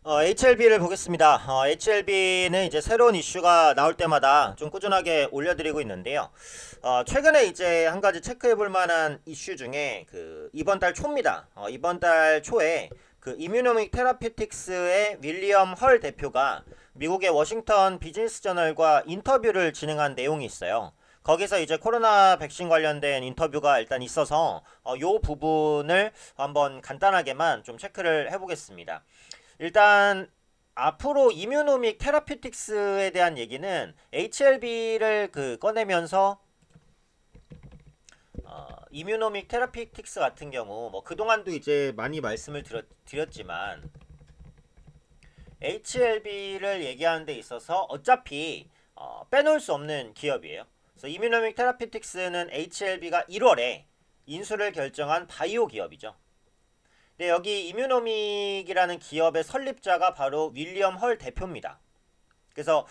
HLB를 보겠습니다. HLB는 이제 새로운 이슈가 나올 때마다 좀 꾸준하게 올려드리고 있는데요. 최근에 이제 한 가지 체크해 볼 만한 이슈 중에 그 이번 달 초입니다. 이번 달 초에 그 이뮤노믹 테라피틱스의 윌리엄 헐 대표가 미국의 워싱턴 비즈니스 저널과 인터뷰를 진행한 내용이 있어요. 거기서 이제 코로나 백신 관련된 인터뷰가 일단 있어서 요 부분을 한번 간단하게만 좀 체크를 해보겠습니다. 일단 앞으로 이뮤노믹 테라피틱스에 대한 얘기는 HLB를 꺼내면서 이뮤노믹 테라피틱스 같은 경우 뭐 그동안도 이제 많이 말씀을 드렸지만 HLB를 얘기하는 데 있어서 어차피 빼놓을 수 없는 기업이에요. 그래서 이뮤노믹 테라피틱스는 HLB가 1월에 인수를 결정한 바이오 기업이죠. 네, 여기 이뮤노믹이라는 기업의 설립자가 바로 윌리엄 헐 대표입니다. 그래서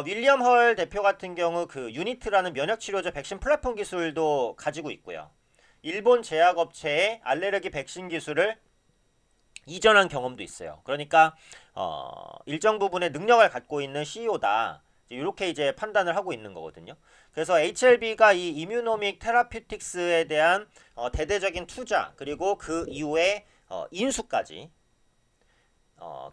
윌리엄 헐 대표 같은 경우 그 유니트라는 면역치료제 백신 플랫폼 기술도 가지고 있고요. 일본 제약업체에 알레르기 백신 기술을 이전한 경험도 있어요. 그러니까 일정 부분의 능력을 갖고 있는 CEO다. 이렇게 이제 판단을 하고 있는 거거든요. 그래서 HLB가 이 이뮤노믹 테라피틱스에 대한 대대적인 투자 그리고 그 이후에 인수까지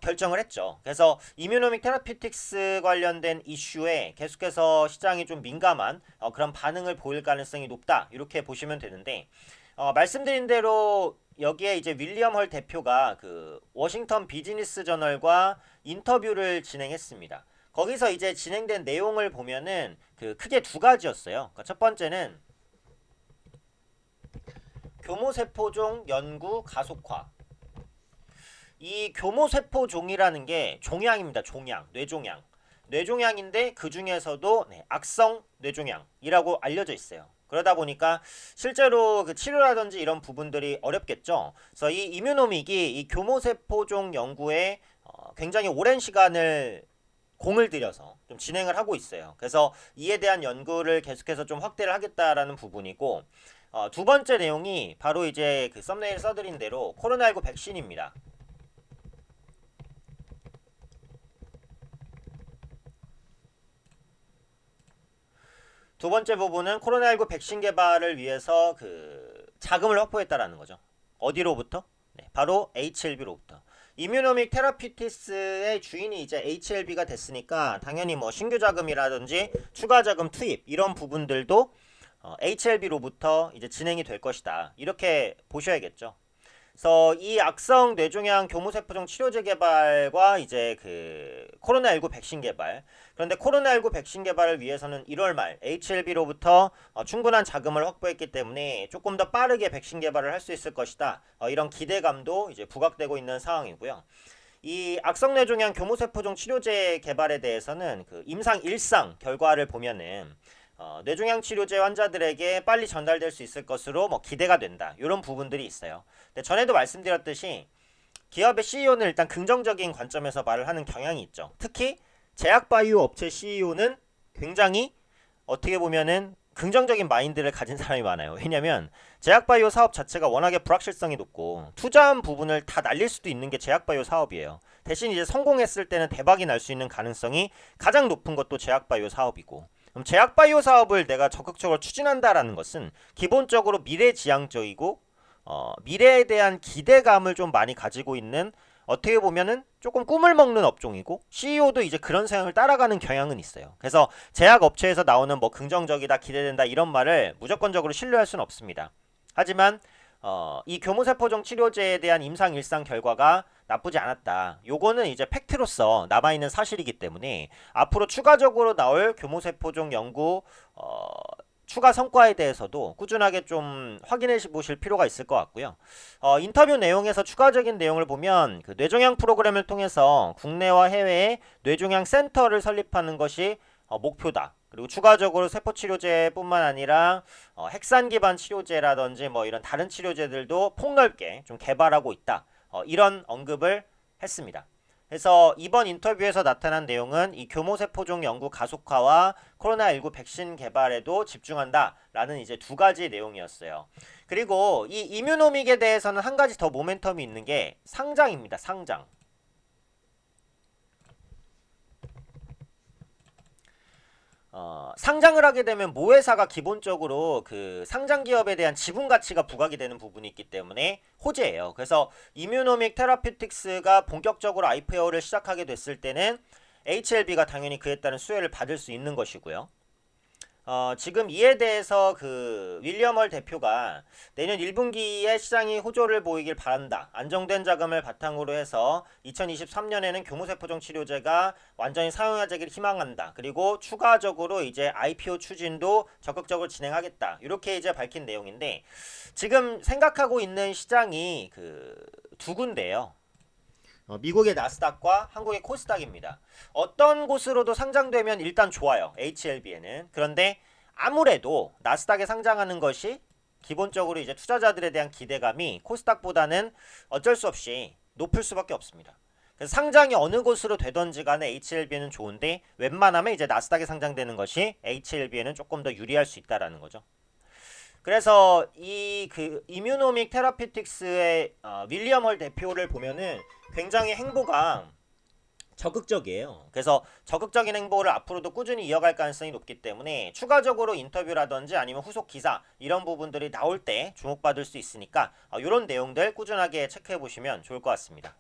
결정을 했죠. 그래서 이뮤노믹 테라피틱스 관련된 이슈에 계속해서 시장이 좀 민감한 그런 반응을 보일 가능성이 높다. 이렇게 보시면 되는데 말씀드린 대로 여기에 이제 윌리엄 헐 대표가 그 워싱턴 비즈니스 저널과 인터뷰를 진행했습니다. 거기서 이제 진행된 내용을 보면은 그 크게 두 가지였어요. 그러니까 첫 번째는 교모세포종 연구 가속화. 이 교모세포종이라는 게 종양입니다. 종양, 뇌종양. 뇌종양인데 그 중에서도 악성 뇌종양이라고 알려져 있어요. 그러다 보니까 실제로 그 치료라든지 이런 부분들이 어렵겠죠. 그래서 이 이뮤노믹이 이 교모세포종 연구에 굉장히 오랜 시간을 공을 들여서 좀 진행을 하고 있어요. 그래서 이에 대한 연구를 계속해서 좀 확대를 하겠다라는 부분이고 두 번째 내용이 바로 이제 그 썸네일 써드린 대로 코로나19 백신입니다. 두 번째 부분은 코로나19 백신 개발을 위해서 그 자금을 확보했다라는 거죠. 어디로부터? 네, 바로 HLB로부터. 이뮤노믹 테라피티스의 주인이 이제 HLB가 됐으니까 당연히 뭐 신규 자금이라든지 추가 자금 투입 이런 부분들도 HLB로부터 이제 진행이 될 것이다. 이렇게 보셔야겠죠. 그래서 이 악성 뇌종양 교무세포종 치료제 개발과 이제 그 코로나19 백신 개발. 그런데 코로나19 백신 개발을 위해서는 1월 말 HLB로부터 충분한 자금을 확보했기 때문에 조금 더 빠르게 백신 개발을 할 수 있을 것이다. 이런 기대감도 이제 부각되고 있는 상황이고요. 이 악성 뇌종양 교무세포종 치료제 개발에 대해서는 그 임상 1상 결과를 보면은 뇌종양 치료제 환자들에게 빨리 전달될 수 있을 것으로 뭐 기대가 된다. 이런 부분들이 있어요. 근데 전에도 말씀드렸듯이 기업의 CEO는 일단 긍정적인 관점에서 말을 하는 경향이 있죠. 특히 제약바이오 업체 CEO는 굉장히 어떻게 보면은 긍정적인 마인드를 가진 사람이 많아요. 왜냐면 제약바이오 사업 자체가 워낙에 불확실성이 높고 투자한 부분을 다 날릴 수도 있는 게 제약바이오 사업이에요. 대신 이제 성공했을 때는 대박이 날 수 있는 가능성이 가장 높은 것도 제약바이오 사업이고, 그럼 제약바이오 사업을 내가 적극적으로 추진한다라는 것은 기본적으로 미래지향적이고 미래에 대한 기대감을 좀 많이 가지고 있는, 어떻게 보면은 조금 꿈을 먹는 업종이고 CEO도 이제 그런 생각을 따라가는 경향은 있어요. 그래서 제약 업체에서 나오는 뭐 긍정적이다, 기대된다 이런 말을 무조건적으로 신뢰할 수는 없습니다. 하지만 이 교무세포종 치료제에 대한 임상 일상 결과가 나쁘지 않았다. 요거는 이제 팩트로서 남아있는 사실이기 때문에 앞으로 추가적으로 나올 교무세포종 연구 추가 성과에 대해서도 꾸준하게 좀 확인해 보실 필요가 있을 것 같고요. 인터뷰 내용에서 추가적인 내용을 보면 그 뇌종양 프로그램을 통해서 국내와 해외에 뇌종양 센터를 설립하는 것이 목표다. 그리고 추가적으로 세포치료제뿐만 아니라 핵산 기반 치료제라든지 뭐 이런 다른 치료제들도 폭넓게 좀 개발하고 있다. 이런 언급을 했습니다. 그래서 이번 인터뷰에서 나타난 내용은 이 교모세포종 연구 가속화와 코로나19 백신 개발에도 집중한다라는 이제 두 가지 내용이었어요. 그리고 이 이뮤노믹에 대해서는 한 가지 더 모멘텀이 있는 게 상장입니다. 상장. 상장을 하게 되면 모회사가 기본적으로 그 상장 기업에 대한 지분 가치가 부각이 되는 부분이 있기 때문에 호재예요. 그래서 이뮤노믹 테라퓨틱스가 본격적으로 IPO를 시작하게 됐을 때는 HLB가 당연히 그에 따른 수혜를 받을 수 있는 것이고요. 지금 이에 대해서 그 윌리엄 월 대표가 내년 1분기에 시장이 호조를 보이길 바란다. 안정된 자금을 바탕으로 해서 2023년에는 교무세포종 치료제가 완전히 사용화되길 희망한다. 그리고 추가적으로 이제 IPO 추진도 적극적으로 진행하겠다. 이렇게 이제 밝힌 내용인데 지금 생각하고 있는 시장이 그 두 군데예요. 미국의 나스닥과 한국의 코스닥입니다. 어떤 곳으로도 상장되면 일단 좋아요. HLB에는. 그런데 아무래도 나스닥에 상장하는 것이 기본적으로 이제 투자자들에 대한 기대감이 코스닥보다는 어쩔 수 없이 높을 수밖에 없습니다. 그래서 상장이 어느 곳으로 되던지 간에 HLB에는 좋은데 웬만하면 이제 나스닥에 상장되는 것이 HLB에는 조금 더 유리할 수 있다라는 거죠. 그래서 이 그 이뮤노믹 테라피틱스의 윌리엄 월 대표를 보면은 굉장히 행보가 적극적이에요. 그래서 적극적인 행보를 앞으로도 꾸준히 이어갈 가능성이 높기 때문에 추가적으로 인터뷰라든지 아니면 후속 기사 이런 부분들이 나올 때 주목받을 수 있으니까 이런 내용들 꾸준하게 체크해 보시면 좋을 것 같습니다.